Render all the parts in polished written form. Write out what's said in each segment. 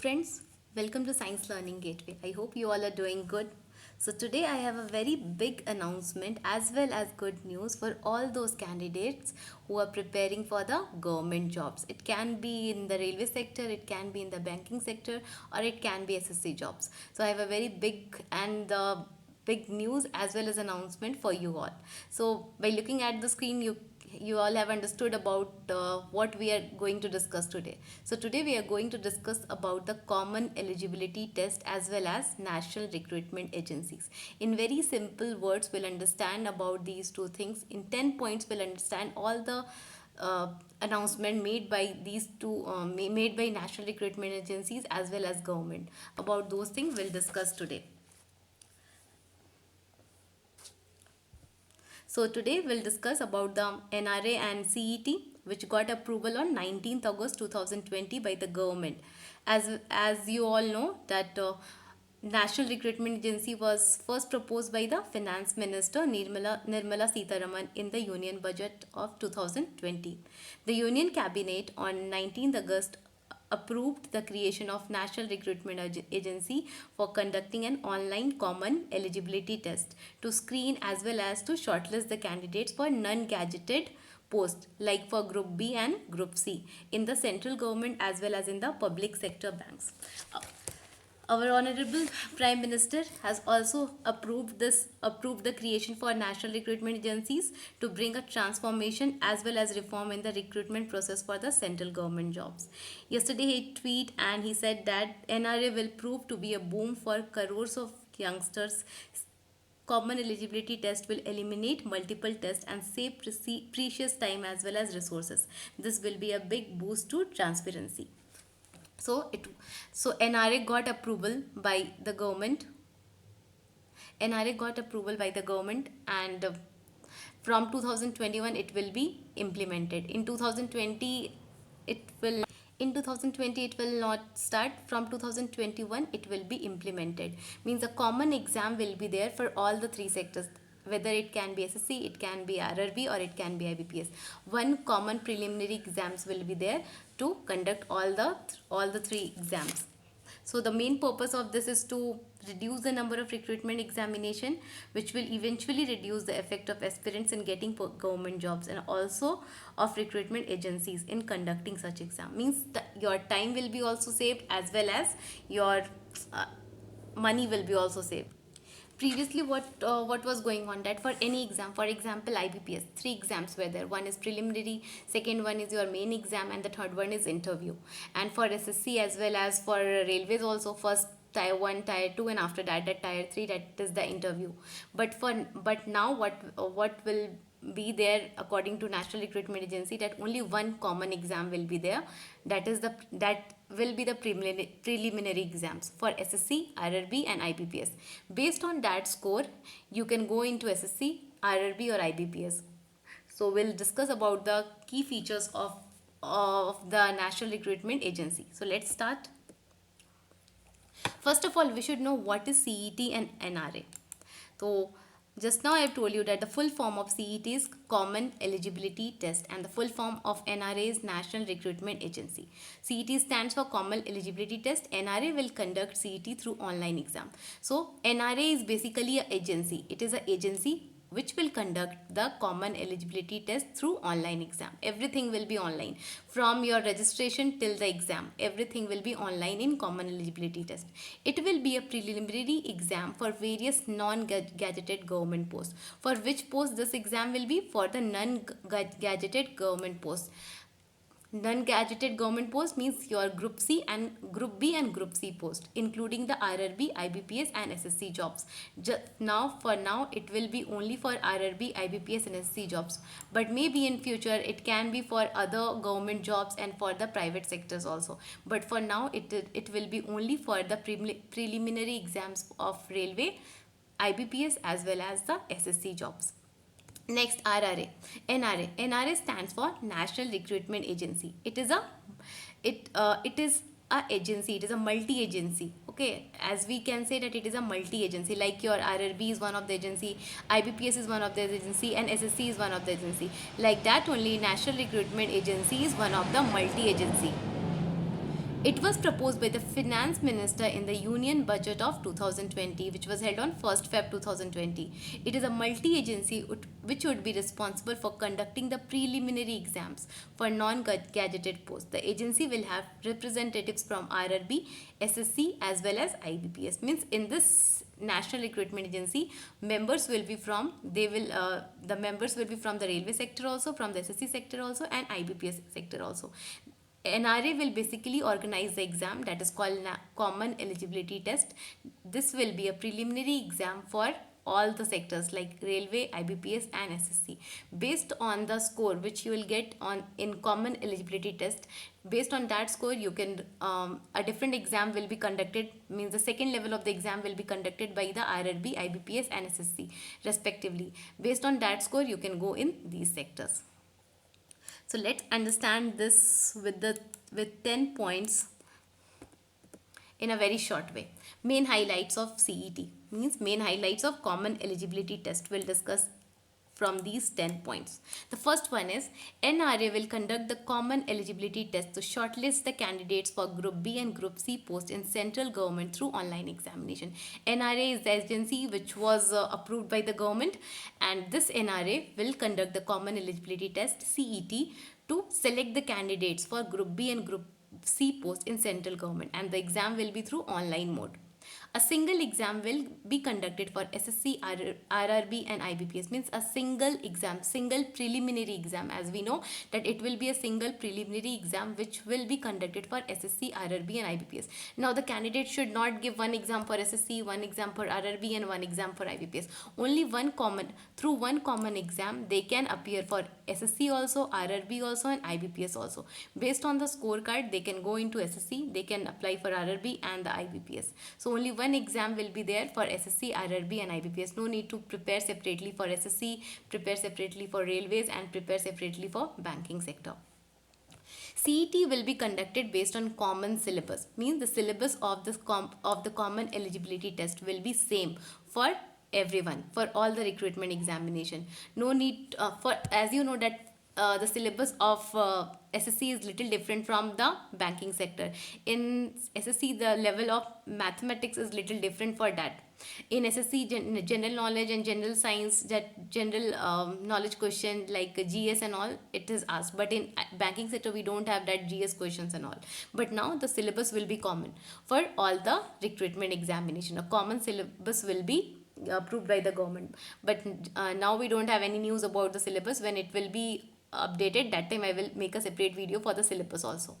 Friends, welcome to Science Learning Gateway. I hope you all are doing good. So, today I have a very big announcement as well as good news for all those candidates who are preparing for the government jobs. It can be in the railway sector, it can be in the banking sector, or it can be SSC jobs. So, I have a very big news as well as announcement for you all. So, by looking at the screen, you all have understood about what we are going to discuss today. So today we are going to discuss about the common eligibility test as well as national recruitment agencies. In very simple words, we'll understand about these two things. In 10 points, we'll understand all the announcement made by these two made by national recruitment agencies as well as government. About those things we'll discuss today. So today we'll discuss about the NRA and CET, which got approval on 19th August 2020 by the government. As you all know that National Recruitment Agency was first proposed by the Finance Minister Nirmala Sitharaman in the Union Budget of 2020. The Union Cabinet on 19th August approved the creation of National Recruitment Agency for conducting an online common eligibility test to screen as well as to shortlist the candidates for non-gadgeted posts like for Group B and Group C in the central government as well as in the public sector banks. Our honorable prime minister has also approved the creation for national recruitment agencies to bring a transformation as well as reform in the recruitment process for the central government jobs. Yesterday he tweeted and he said that NRA will prove to be a boom for crores of youngsters. Common eligibility test will eliminate multiple tests and save precious time as well as resources. This will be a big boost to transparency. So NRA got approval by the government. NRA got approval by the government, and from 2021 it will be implemented. In 2020 it will not start. From 2021 it will be implemented. Means a common exam will be there for all the three sectors, whether it can be SSC, it can be RRB, or it can be IBPS. One common preliminary exams will be there to conduct all the three exams. So the main purpose of this is to reduce the number of recruitment examination, which will eventually reduce the effect of aspirants in getting government jobs, and also of recruitment agencies in conducting such exam. Means that your time will be also saved as well as your uh, money will be also saved. Previously what was going on, that for any exam, for example IBPS, three exams were there. One is preliminary, second one is your main exam, and the third one is interview. And for SSC as well as for railways also, first tier 1, tier 2, and after that at tier 3, that is the interview. But now what will be there according to National Recruitment Agency, that only one common exam will be there, that will be the preliminary exams for SSC, RRB, and IBPS. Based on that score you can go into SSC, RRB, or IBPS. So we'll discuss about the key features of the National Recruitment Agency. So let's start. First of all, we should know what is CET and NRA. So just now I have told you that the full form of CET is Common Eligibility Test, and the full form of NRA is National Recruitment Agency. CET stands for Common Eligibility Test. NRA will conduct CET through online exam. So NRA is basically an agency. It is an agency which will conduct the common eligibility test through online exam. Everything will be online. From your registration till the exam, everything will be online in common eligibility test. It will be a preliminary exam for various non-gadgeted government posts. For which post this exam will be? For the non-gadgeted government posts. Non-gadgeted government post means your Group C and Group B and Group C post, including the RRB, IBPS, and SSC jobs. For now, it will be only for RRB, IBPS, and SSC jobs. But maybe in future, it can be for other government jobs and for the private sectors also. But for now, it will be only for the preliminary exams of railway, IBPS, as well as the SSC jobs. Next, RRA. NRA stands for National Recruitment Agency. It is a agency. It is a multi-agency. Okay, as we can say that it is a multi-agency. Like your RRB is one of the agency, IBPS is one of the agency, and SSC is one of the agency. Like that only, National Recruitment Agency is one of the multi-agency. It was proposed by the finance minister in the Union Budget of 2020, which was held on 1st Feb 2020. It is a multi-agency which would be responsible for conducting the preliminary exams for non-gadgeted posts. The agency will have representatives from RRB, SSC as well as IBPS. Means in this National Recruitment Agency, members will be from the members will be from the railway sector also, from the SSC sector also, and IBPS sector also. NRA will basically organize the exam that is called Common Eligibility Test. This will be a preliminary exam for all the sectors like railway, IBPS and SSC. Based on the score which you will get on in Common Eligibility Test, based on that score you can a different exam will be conducted, means the second level of the exam will be conducted by the RRB, IBPS and SSC respectively. Based on that score you can go in these sectors. So let's understand this with 10 points in a very short way. Main highlights of CET, means main highlights of Common Eligibility Test. We'll discuss from these 10 points. The first one is NRA will conduct the Common Eligibility Test to shortlist the candidates for Group B and Group C posts in central government through online examination. NRA is the agency which was approved by the government, and this NRA will conduct the Common Eligibility Test CET to select the candidates for Group B and Group C posts in central government, and the exam will be through online mode. A single exam will be conducted for SSC, RRB and IBPS, means a single exam, single preliminary exam, as we know that it will be a single preliminary exam which will be conducted for SSC, RRB and IBPS. Now the candidate should not give one exam for SSC, one exam for RRB and one exam for IBPS. Only one common exam they can appear for SSC also, RRB also and IBPS also. Based on the scorecard they can go into SSC, they can apply for RRB and the IBPS. So only one exam will be there for SSC, RRB and IBPS. No need to prepare separately for SSC, prepare separately for railways and prepare separately for banking sector. CET will be conducted based on common syllabus, means the syllabus of the Common Eligibility Test will be same for everyone, for all the recruitment examination. No need for, as you know that the syllabus of SSC is little different from the banking sector. In SSC the level of mathematics is little different for that. In SSC general knowledge and general science, that general knowledge question like GS and all, it is asked, but in banking sector we don't have that GS questions and all. But now the syllabus will be common for all the recruitment examination. A common syllabus will be approved by the government, but now we don't have any news about the syllabus. When it will be updated, that time I will make a separate video for the syllabus also.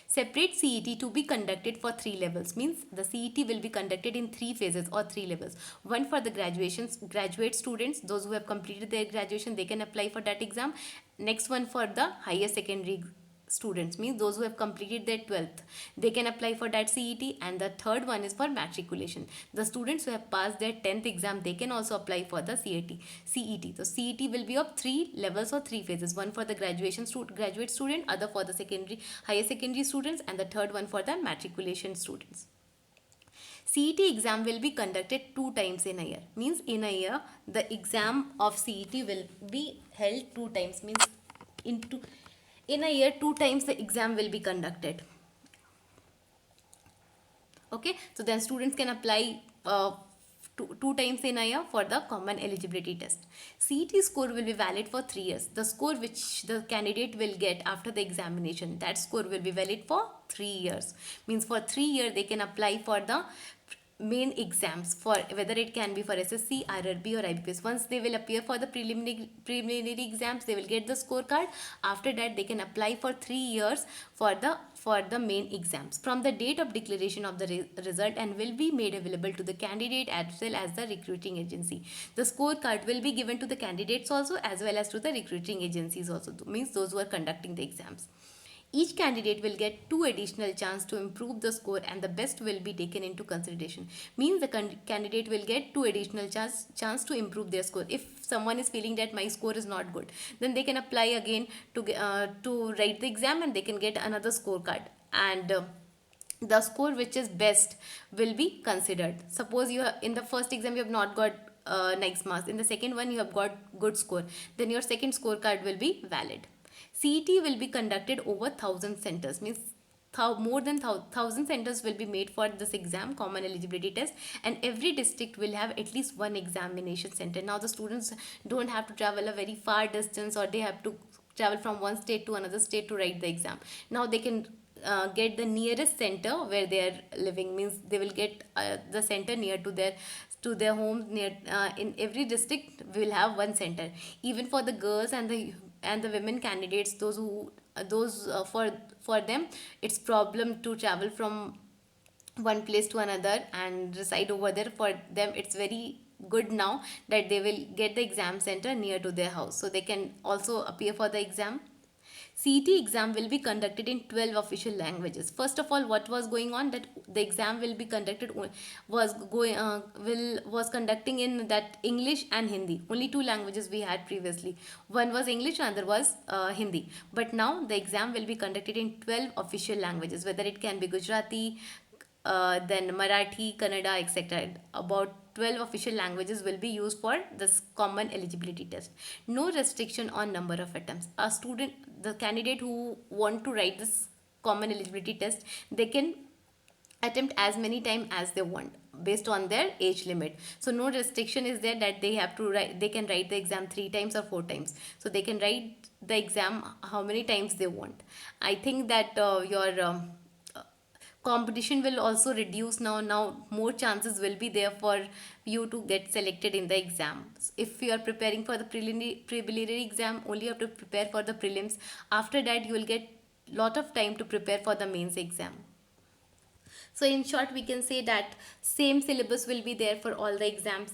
Separate CET to be conducted for 3 levels, means the CET will be conducted in 3 phases or 3 levels. One for the graduate students, those who have completed their graduation, they can apply for that exam. Next one for the higher secondary students, means those who have completed their 12th, they can apply for that CET. And the third one is for matriculation, the students who have passed their 10th exam, they can also apply for the CET. So CET will be of 3 levels or 3 phases, one for the graduate student, other for the higher secondary students, and the third one for the matriculation students. CET exam will be conducted 2 times in a year, means in a year the exam of CET will be held 2 times, means in a year 2 times the exam will be conducted. Okay, so then students can apply two times in a year for the Common Eligibility Test. CET score will be valid for 3 years. The score which the candidate will get after the examination, that score will be valid for 3 years. Means for 3 years they can apply for the main exams, for whether it can be for SSC, RRB or IBPS. Once they will appear for the preliminary exams, they will get the scorecard. After that they can apply for 3 years for the main exams from the date of declaration of the result, and will be made available to the candidate as well as the recruiting agency. The scorecard will be given to the candidates also as well as to the recruiting agencies also, means those who are conducting the exams. Each candidate will get 2 additional chances to improve the score, and the best will be taken into consideration. Means the candidate will get 2 additional chance to improve their score. If someone is feeling that my score is not good, then they can apply again to write the exam, and they can get another scorecard, and the score which is best will be considered. Suppose in the first exam you have not got nice marks, in the second one you have got good score, then your second scorecard will be valid. CET will be conducted over 1000 centers, means more than 1,000 centers will be made for this exam, common eligibility test, and every district will have at least one examination center. Now the students don't have to travel a very far distance, or they have to travel from one state to another state to write the exam. Now they can get the nearest center where they are living, means they will get the center near to their home. Near in every district we will have one center, even for the girls and the women candidates, those for them it's problem to travel from one place to another and reside over there. For them it's very good now that they will get the exam center near to their house, so they can also appear for the exam. CET exam will be conducted in 12 official languages. First of all, what was going on, that the exam will be conducted was conducting in that English and Hindi. Only two languages we had previously. One was English, another was Hindi. But now the exam will be conducted in 12 official languages, whether it can be Gujarati, then Marathi, Kannada, etc. About 12 official languages will be used for this common eligibility test. No restriction on number of attempts. A student, the candidate who want to write this common eligibility test, they can attempt as many time as they want based on their age limit. So no restriction is there that they have to write, they can write the exam 3 times or 4 times. So they can write the exam how many times they want. I think that your competition will also reduce now more chances will be there for you to get selected in the exams. If you are preparing for the preliminary exam, only you have to prepare for the prelims. After that you will get lot of time to prepare for the mains exam. So in short, we can say that same syllabus will be there for all the exams.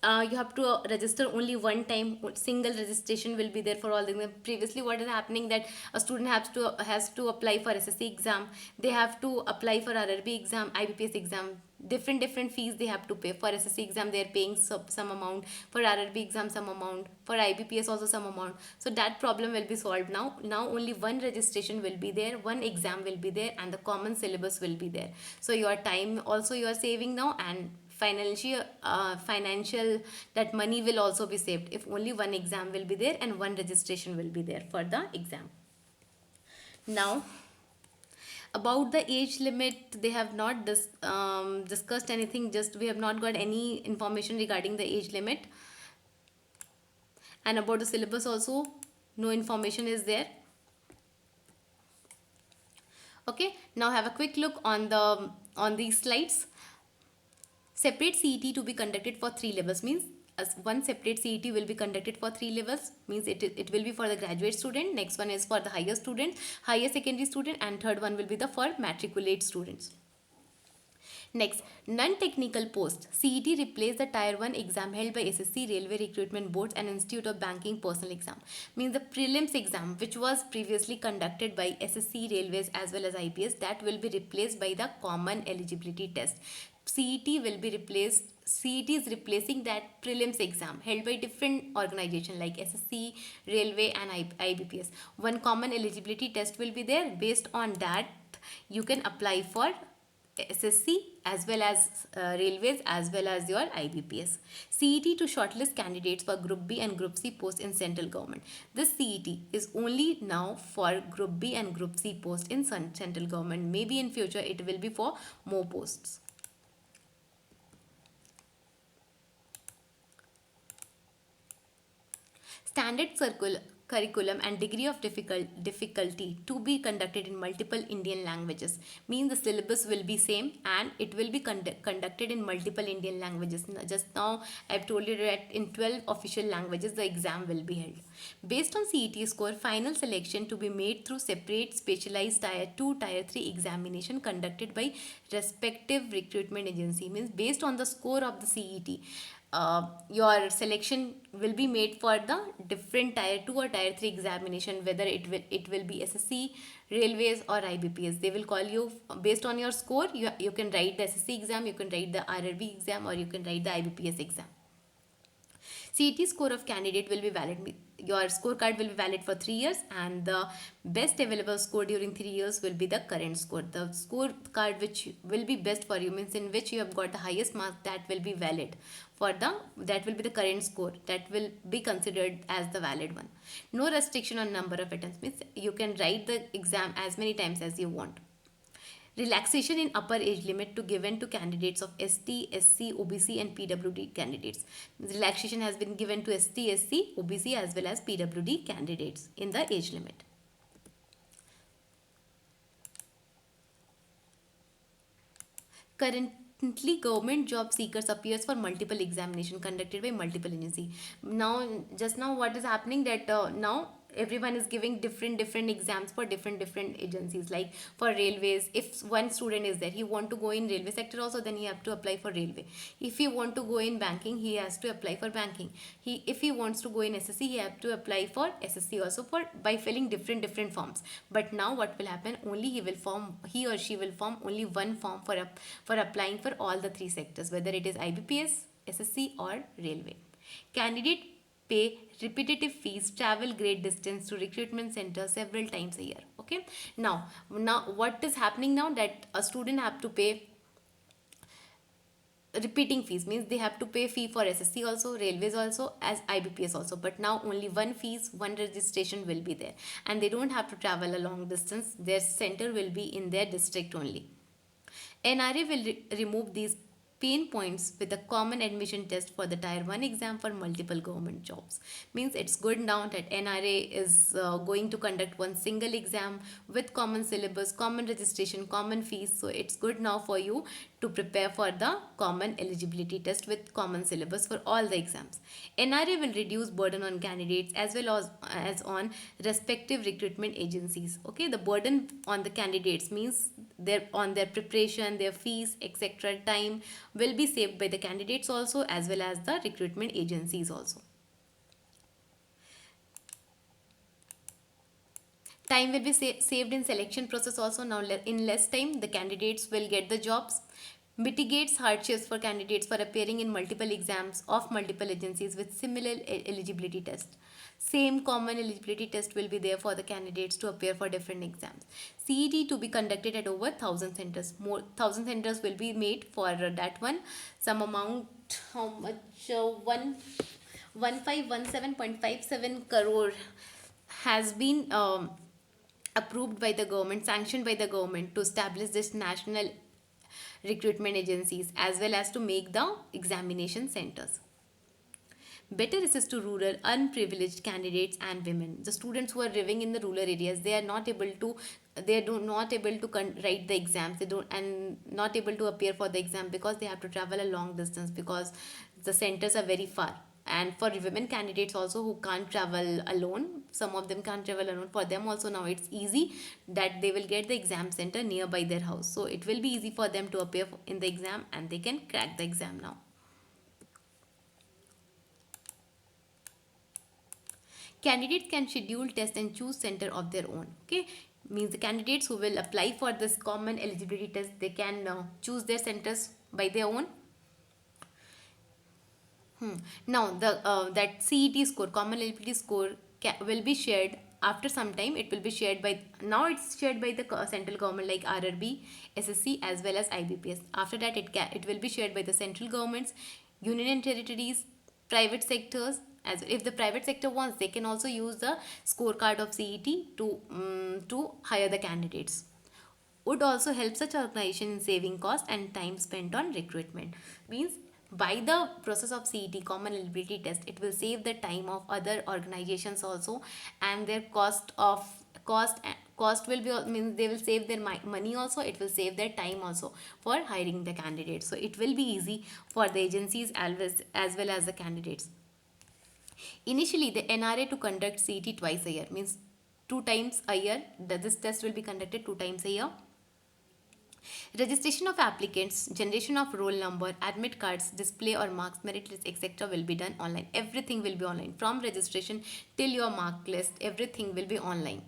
You have to register only one time. Single registration will be there for all the exams. Previously, what is happening, that a student has to apply for SSC exam. They have to apply for RRB exam, IBPS exam. Different fees they have to pay. For SSC exam they are paying some amount, for RRB exam some amount, for IBPS also some amount. So that problem will be solved now only one registration will be there, one exam will be there, and the common syllabus will be there. So your time also you are saving now, and financial that money will also be saved if only one exam will be there and one registration will be there for the exam. Now about the age limit, they have not discussed anything, just we have not got any information regarding the age limit. And about the syllabus also, no information is there. Okay, now have a quick look on these slides. Separate CET to be conducted for 3 levels, means as one separate CET will be conducted for 3 levels, means it will be for the graduate student, next one is for the higher student, higher secondary student, and third one will be the for matriculate students. Next, non-technical post. CET replaced the Tier 1 exam held by SSC, Railway Recruitment Boards and Institute of Banking Personal Exam. Means the prelims exam which was previously conducted by SSC, Railways as well as IPS, that will be replaced by the common eligibility test. CET is replacing that prelims exam held by different organization like SSC, Railway and IBPS. One common eligibility test will be there. Based on that, you can apply for SSC as well as Railways as well as your IBPS. CET to shortlist candidates for Group B and Group C post in central government. This CET is only now for Group B and Group C post in central government. Maybe in future it will be for more posts. Standard curriculum and degree of difficulty to be conducted in multiple Indian languages, means the syllabus will be same and it will be conducted in multiple Indian languages. Just now I have told you that in 12 official languages the exam will be held. Based on CET score, final selection to be made through separate specialized Tier 2, Tier 3 examination conducted by respective recruitment agency, means based on the score of the CET. Your selection will be made for the different Tier 2 or Tier 3 examination, whether it will be SSC, Railways or IBPS. They will call you based on your score. You can write the SSC exam, you can write the RRB exam, or you can write the IBPS exam. CET score of candidate will be valid. Your scorecard will be valid for 3 years, and the best available score during 3 years will be the current score. The scorecard which will be best for you, means in which you have got the highest mark, that will be valid that will be the current score, that will be considered as the valid one. No restriction on number of attempts, means you can write the exam as many times as you want. Relaxation in upper age limit to given to candidates of ST, SC, OBC and PWD candidates. Relaxation has been given to ST, SC, OBC as well as PWD candidates in the age limit. Currently, government job seekers appears for multiple examination conducted by multiple agency. Now, just now, what is happening that now everyone is giving different exams for different agencies. Like for railways, if one student is there, he want to go in railway sector also, then he have to apply for railway. If he want to go in banking, he has to apply for banking. If he wants to go in SSC, he have to apply for SSC also for by filling different forms. But now what will happen? Only he or she will form only one form for applying for all the three sectors, whether it is IBPS, SSC or railway. Candidate pay repetitive fees, travel great distance to recruitment center several times a year. Okay. Now what is happening now, that a student have to pay repeating fees, means they have to pay fee for SSC also, railways also, as IBPS also. But now only one fees, one registration will be there, and they don't have to travel a long distance. Their center will be in their district only. NRA will remove these pain points with a common admission test for the tier 1 exam for multiple government jobs. Means it's good now that NRA is going to conduct one single exam with common syllabus, common registration, common fees. So it's good now for you to prepare for the common eligibility test with common syllabus for all the exams. NRA will reduce burden on candidates as well as on respective recruitment agencies. Okay, the burden on the candidates means their preparation, their fees, etc. time will be saved by the candidates also, as well as the recruitment agencies also. Time will be saved in selection process also. Now in less time the candidates will get the jobs. Mitigates hardships for candidates for appearing in multiple exams of multiple agencies with similar eligibility test. Same common eligibility test will be there for the candidates to appear for different exams. CET to be conducted at over 1,000 centers. More 1,000 centers will be made for that one. Some amount, how much? 1517.57 crore has been approved by the government, sanctioned by the government to establish this national recruitment agencies as well as to make the examination centers. Better access to rural unprivileged candidates and women. The students who are living in the rural areas, they are not able to write the exams, they don't, and not able to appear for the exam because they have to travel a long distance because the centers are very far. And for women candidates also who can't travel alone, some of them can't travel alone, for them also now it's easy that they will get the exam center nearby their house, so it will be easy for them to appear in the exam and they can crack the exam now. Candidates can schedule test and choose center of their own. Okay, means the candidates who will apply for this common eligibility test, they can choose their centers by their own. Now the that CET score, common eligibility score, will be shared after some time. It will be shared by, now it's shared by the central government like RRB, SSC as well as IBPS. After that it will be shared by the central governments, union and territories, private sectors. As if the private sector wants, they can also use the scorecard of CET to hire the candidates. Would also help such organization in saving cost and time spent on recruitment. Means by the process of CET, common eligibility test, it will save the time of other organizations also, and their cost will be, means they will save their money also, it will save their time also for hiring the candidates. So it will be easy for the agencies as well as the candidates. Initially, the NRA to conduct CET twice a year, means 2 times a year. This test will be conducted 2 times a year. Registration of applicants, generation of roll number, admit cards, display or marks, merit list, etc. will be done online. Everything will be online. From registration till your mark list, everything will be online.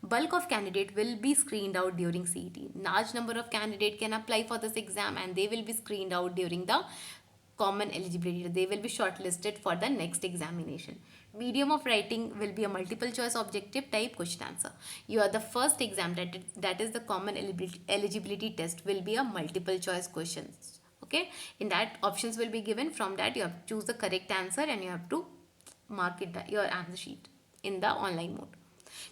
Bulk of candidate will be screened out during CET. Large number of candidate can apply for this exam and they will be screened out during the common eligibility. They will be shortlisted for the next examination. Medium of writing will be a multiple choice objective type question answer. You are the first exam, that is the common eligibility test, will be a multiple choice questions. Okay, in that options will be given. From that you have to choose the correct answer and you have to mark it your answer sheet in the online mode.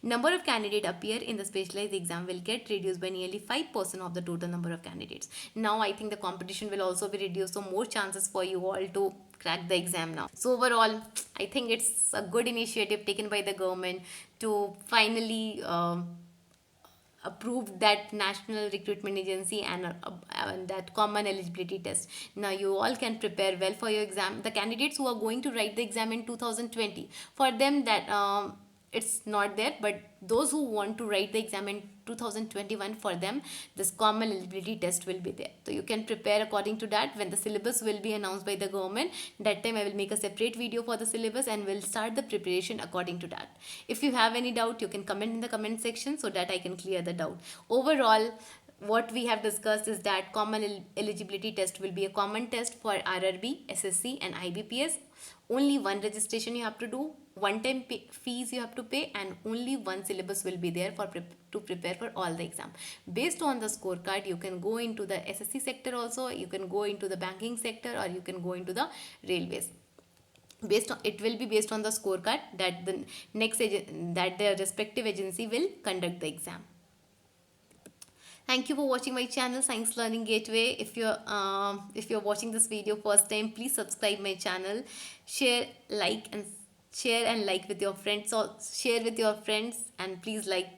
Number of candidates appear in the specialized exam will get reduced by nearly 5% of the total number of candidates. Now I think the competition will also be reduced, so more chances for you all to crack the exam now. So overall, I think it's a good initiative taken by the government to finally approved that national recruitment agency and that common eligibility test. Now you all can prepare well for your exam. The candidates who are going to write the exam in 2020, for them that it's not there, but those who want to write the exam in 2021, for them this common eligibility test will be there. So you can prepare according to that. When the syllabus will be announced by the government, that time I will make a separate video for the syllabus and will start the preparation according to that. If you have any doubt, you can comment in the comment section so that I can clear the doubt. Overall, what we have discussed is that common eligibility test will be a common test for RRB, SSC and IBPS. Only one registration you have to do, one time fees you have to pay, and only one syllabus will be there for to prepare for all the exam. Based on the scorecard, you can go into the SSC sector also, you can go into the banking sector, or you can go into the railways. Based on, it will be based on the scorecard that the that the respective agency will conduct the exam. Thank you for watching my channel Science Learning Gateway. If you're watching this video first time, please subscribe my channel, share and like with your friends, or share with your friends, and please like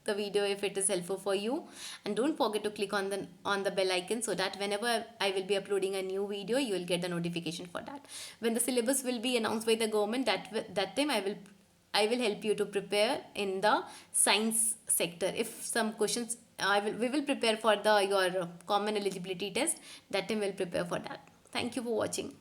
the video if it is helpful for you, and don't forget to click on the bell icon so that whenever I will be uploading a new video, you will get the notification for that. When the syllabus will be announced by the government, that time I will help you to prepare in the science sector. If some questions we will prepare for your common eligibility test, that time we'll prepare for that. Thank you for watching.